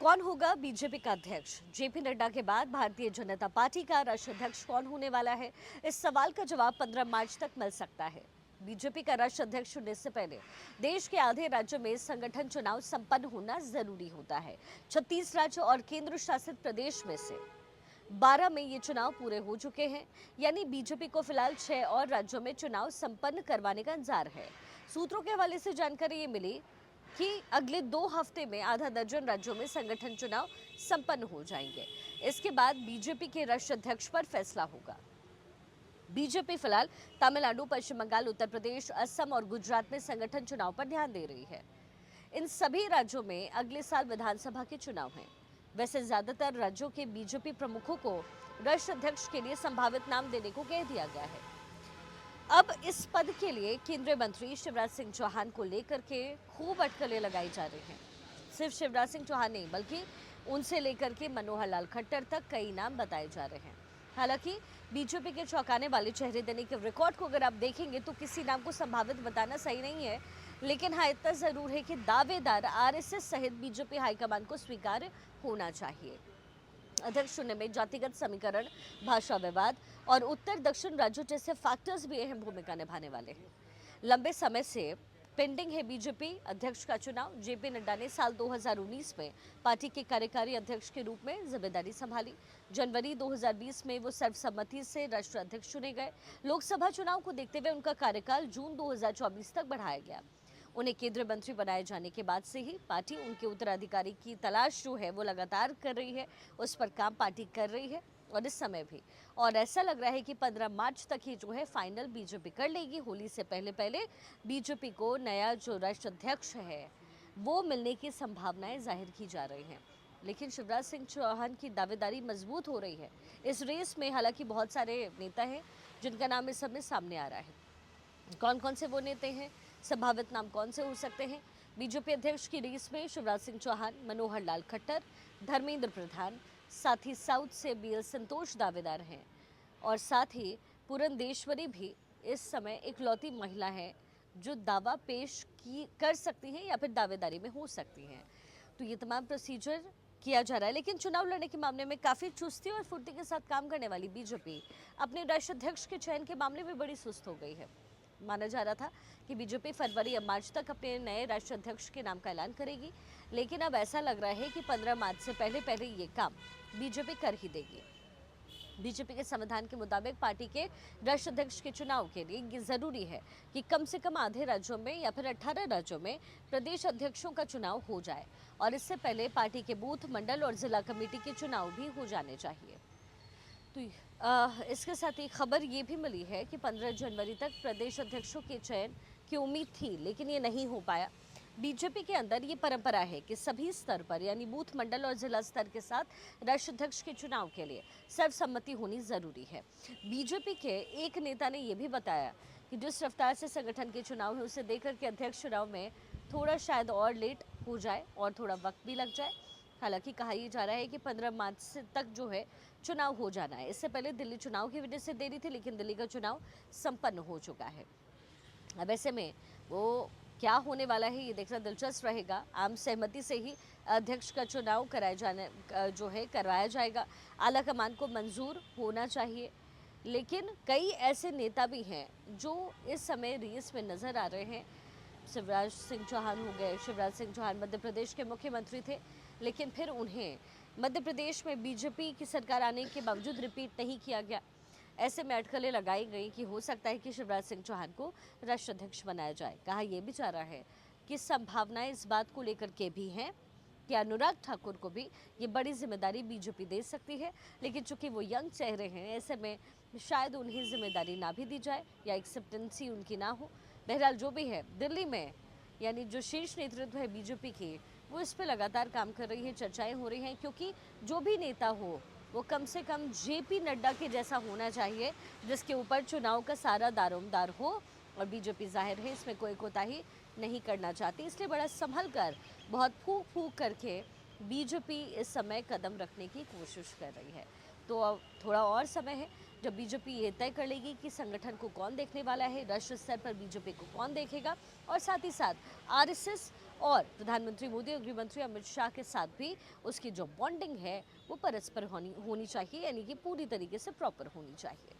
कौन होगा बीजेपी का अध्यक्ष? जेपी नड्डा के बाद भारतीय जनता पार्टी का राष्ट्रीय अध्यक्ष कौन होने वाला है? इस सवाल का जवाब 15 मार्च तक मिल सकता है। बीजेपी का राष्ट्रीय अध्यक्ष चुनने से पहले देश के आधे राज्यों में संगठन चुनाव संपन्न होना जरूरी होता है। 36 राज्य और केंद्र शासित प्रदेश में से 12 में ये चुनाव पूरे हो चुके हैं, यानी बीजेपी को फिलहाल 6 और राज्यों में चुनाव संपन्न करवाने का इंतजार है। सूत्रों के हवाले से जानकारी ये मिली कि अगले 2 हफ्ते में आधा दर्जन राज्यों में संगठन चुनाव संपन्न हो जाएंगे। इसके बाद बीजेपी के राष्ट्रीय अध्यक्ष पर फैसला होगा। बीजेपी फिलहाल तमिलनाडु, पश्चिम बंगाल, उत्तर प्रदेश, असम और गुजरात में संगठन चुनाव पर ध्यान दे रही है। इन सभी राज्यों में अगले साल विधानसभा के चुनाव हैं। वैसे ज्यादातर राज्यों के बीजेपी प्रमुखों को राष्ट्रीय अध्यक्ष के लिए संभावित नाम देने को कह दिया गया है। अब इस पद के लिए केंद्रीय मंत्री शिवराज सिंह चौहान को लेकर के खूब अटकलें लगाई जा रही हैं। सिर्फ शिवराज सिंह चौहान नहीं, बल्कि उनसे लेकर के मनोहर लाल खट्टर तक कई नाम बताए जा रहे हैं। हालांकि बीजेपी के चौंकाने वाले चेहरे देने के रिकॉर्ड को अगर आप देखेंगे तो किसी नाम को संभावित बताना सही नहीं है, लेकिन हाँ, इतना जरूर है कि दावेदार आरएसएस सहित बीजेपी हाईकमान को स्वीकार होना चाहिए। अध्यक्ष चुनने में जातिगत समीकरण, भाषा विवाद और उत्तर दक्षिण राज्यों जैसे फैक्टर्स भी अहम भूमिका निभाने वाले हैं। लंबे समय से पेंडिंग है बीजेपी अध्यक्ष का चुनाव। जेपी नड्डा ने साल 2019 में पार्टी के कार्यकारी अध्यक्ष के रूप में जिम्मेदारी संभाली। जनवरी 2020 में वो सर्वसम्मति से राष्ट्रीय अध्यक्ष चुने गए। लोकसभा चुनाव को देखते हुए उनका कार्यकाल जून 2024 तक बढ़ाया गया। उन्हें केंद्रीय मंत्री बनाए जाने के बाद से ही पार्टी उनके उत्तराधिकारी की तलाश जो है वो लगातार कर रही है, उस पर काम पार्टी कर रही है और इस समय भी। और ऐसा लग रहा है कि 15 मार्च तक ही जो है फाइनल बीजेपी कर लेगी। होली से पहले पहले बीजेपी को नया जो राष्ट्रीय अध्यक्ष है वो मिलने की संभावनाएं जाहिर की जा रही हैं। लेकिन शिवराज सिंह चौहान की दावेदारी मजबूत हो रही है इस रेस में। हालांकि बहुत सारे नेता हैं जिनका नाम इस समय सामने आ रहा है। कौन कौन से वो नेता हैं, संभावित नाम कौन से हो सकते हैं? बीजेपी अध्यक्ष की रेस में शिवराज सिंह चौहान, मनोहर लाल खट्टर, धर्मेंद्र प्रधान, साथ ही साउथ से बीएल संतोष दावेदार हैं और साथ ही पुरंदेश्वरी भी इस समय इकलौती महिला है जो दावा पेश कर सकती हैं या फिर दावेदारी में हो सकती हैं। तो ये तमाम प्रोसीजर किया जा रहा है। लेकिन चुनाव लड़ने के मामले में काफ़ी चुस्ती और फुर्ती के साथ काम करने वाली बीजेपी अपने राष्ट्रीय अध्यक्ष के चयन के मामले में बड़ी सुस्त हो गई है। माना जा रहा था कि बीजेपी फरवरी या मार्च तक अपने नए राष्ट्रीय अध्यक्ष के नाम का ऐलान करेगी, लेकिन अब ऐसा लग रहा है कि 15 मार्च से पहले पहले ये काम बीजेपी कर ही देगी। बीजेपी के संविधान के मुताबिक पार्टी के राष्ट्रीय अध्यक्ष के चुनाव के लिए ये जरूरी है कि कम से कम आधे राज्यों में या फिर 18 राज्यों में प्रदेश अध्यक्षों का चुनाव हो जाए और इससे पहले पार्टी के बूथ, मंडल और जिला कमेटी के चुनाव भी हो जाने चाहिए। तो इसके साथ ही खबर ये भी मिली है कि 15 जनवरी तक प्रदेश अध्यक्षों के चयन की उम्मीद थी, लेकिन ये नहीं हो पाया। बीजेपी के अंदर ये परंपरा है कि सभी स्तर पर यानी बूथ, मंडल और जिला स्तर के साथ राष्ट्रीय अध्यक्ष के चुनाव के लिए सर्वसम्मति होनी जरूरी है। बीजेपी के एक नेता ने यह भी बताया कि जिस रफ्तार से संगठन के चुनाव है उसे देखकर के अध्यक्ष चुनाव में थोड़ा शायद और लेट हो जाए और थोड़ा वक्त भी लग जाए। हालांकि कहा यह जा रहा है कि 15 मार्च तक जो है चुनाव हो जाना है। इससे पहले दिल्ली चुनाव की वजह से देरी थी, लेकिन दिल्ली का चुनाव संपन्न हो चुका है। अब ऐसे में वो क्या होने वाला है ये देखना दिलचस्प रहेगा। आम सहमति से ही अध्यक्ष का चुनाव करवाया जाएगा। आला कमान को मंजूर होना चाहिए, लेकिन कई ऐसे नेता भी हैं जो इस समय रेस में नजर आ रहे हैं। शिवराज सिंह चौहान हो गए। शिवराज सिंह चौहान मध्य प्रदेश के मुख्यमंत्री थे, लेकिन फिर उन्हें मध्य प्रदेश में बीजेपी की सरकार आने के बावजूद रिपीट नहीं किया गया। ऐसे में अटकलें लगाई गई कि हो सकता है कि शिवराज सिंह चौहान को राष्ट्रीय अध्यक्ष बनाया जाए। कहा यह भी जा रहा है कि संभावनाएं इस बात को लेकर के भी हैं कि अनुराग ठाकुर को भी ये बड़ी जिम्मेदारी बीजेपी दे सकती है, लेकिन चूंकि वो यंग चेहरे हैं ऐसे में शायद उन्हें जिम्मेदारी ना भी दी जाए या एक्सेप्टेंसी उनकी ना हो। बहरहाल जो भी है, दिल्ली में यानी जो शीर्ष नेतृत्व है बीजेपी की वो इस पर लगातार काम कर रही है, चर्चाएं हो रही हैं, क्योंकि जो भी नेता हो वो कम से कम जेपी नड्डा के जैसा होना चाहिए जिसके ऊपर चुनाव का सारा दारोमदार हो। और बीजेपी जाहिर है इसमें कोई कोताही नहीं करना चाहती, इसलिए बड़ा संभल कर, बहुत फूक फूक करके बीजेपी इस समय कदम रखने की कोशिश कर रही है। तो अब थोड़ा और समय है, जब बीजेपी ये तय कर लेगी कि संगठन को कौन देखने वाला है, राष्ट्रीय स्तर पर बीजेपी को कौन देखेगा, और साथ ही साथ आरएसएस और प्रधानमंत्री मोदी और गृह मंत्री अमित शाह के साथ भी उसकी जो बॉन्डिंग है वो परस्पर होनी चाहिए, यानी कि पूरी तरीके से प्रॉपर होनी चाहिए।